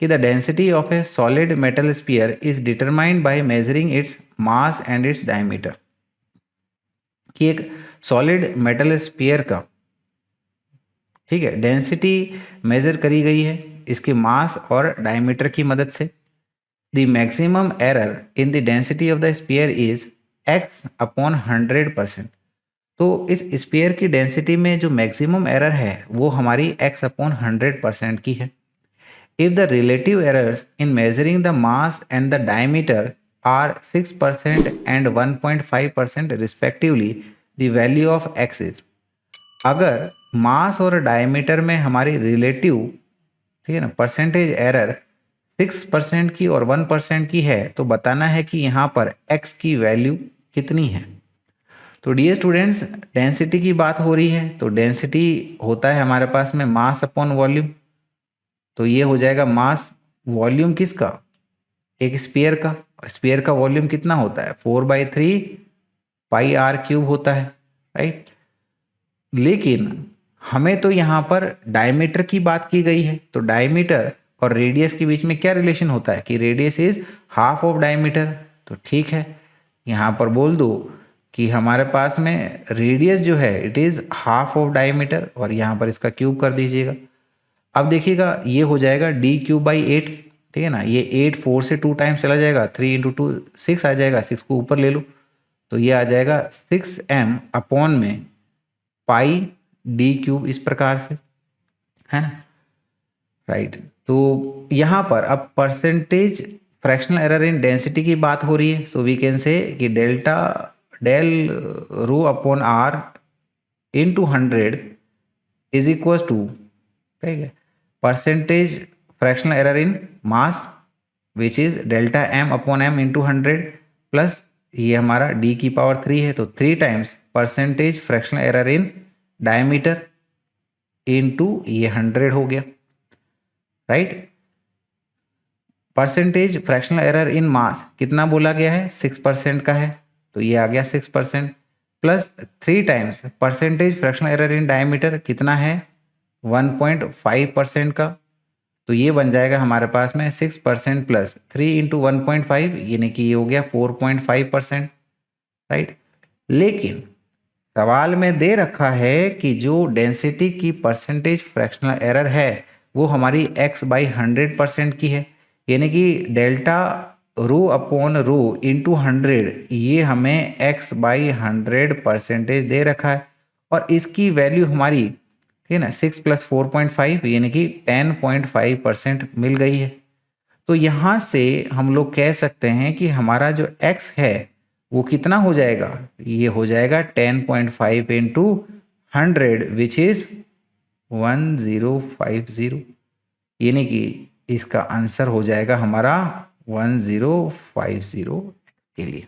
कि the density of A solid metal sphere is determined by measuring its mass and its diameter. कि एक solid metal sphere का, ठीक है, density measure करी गई है इसके मास और डायमीटर की मदद से। The maximum error in the density of the sphere is x upon 100%। तो इस स्फीयर की डेंसिटी में जो मैक्सिमम एरर है वो हमारी x अपॉन 100% की है। If the relative errors in measuring the mass and the diameter are 6% and 1.5% respectively, the value of x is. अगर मास और डायमीटर में हमारी रिलेटिव, ठीक है ना, परसेंटेज एरर 6% की और 1% की है तो बताना है कि यहाँ पर x की वैल्यू कितनी है। तो डियर स्टूडेंट्स, डेंसिटी की बात हो रही है तो डेंसिटी होता है हमारे पास में मास अपॉन वॉल्यूम। तो ये हो जाएगा मास वॉल्यूम किसका, एक स्फीयर का। स्फीयर का वॉल्यूम कितना होता है 4/3 पाई आर क्यूब होता है, राइट। लेकिन हमें तो यहाँ पर डायमीटर की बात की गई है, तो डायमीटर और रेडियस के बीच में क्या रिलेशन होता है कि radius is half of diameter. तो ठीक है, यहाँ पर बोल दो कि हमारे पास में रेडियस जो है it is half of diameter और यहाँ पर इसका क्यूब कर दीजिएगा। अब देखिएगा ये हो जाएगा d³/8, ठीक है ना। ये 8 4 से 2 टाइम्स चला जाएगा, 3 × 2 6 आ जाएगा, 6 को ऊपर ले लो तो ये आ जाएगा 6m अपॉन में पाई d³ इस प्रकार से, है ना, राइट। तो यहाँ पर अब परसेंटेज फ्रैक्शनल एरर इन डेंसिटी की बात हो रही है, सो वी कैन से कि del rho upon r into 100 is equal to, ठीक है, percentage fractional error in mass which is delta m upon m into 100 plus ये हमारा d³ है तो 3 times percentage fractional error in diameter into ये 100 हो गया, right. Percentage fractional error in mass कितना बोला गया है 6% का है तो ये आ गया 6% plus 3 times percentage fractional error in diameter कितना है 1.5% का, तो ये बन जाएगा हमारे पास में 6% प्लस 3 × 1.5 यानी कि ये हो गया 4.5%, राइट। लेकिन सवाल में दे रखा है कि जो डेंसिटी की परसेंटेज फ्रैक्शनल एरर है वो हमारी x/100% की है, यानी कि delta rho upon rho into 100 ये हमें x/100% दे रखा है और इसकी वैल्यू हमारी, ठीक है ना, 6 + 4.5 यानी कि 10.5% मिल गई है। तो यहाँ से हम लोग कह सकते हैं कि हमारा जो x है वो कितना हो जाएगा, ये हो जाएगा 10.5 × 100 विच इज 1050, यानी कि इसका आंसर हो जाएगा हमारा 1050 के लिए।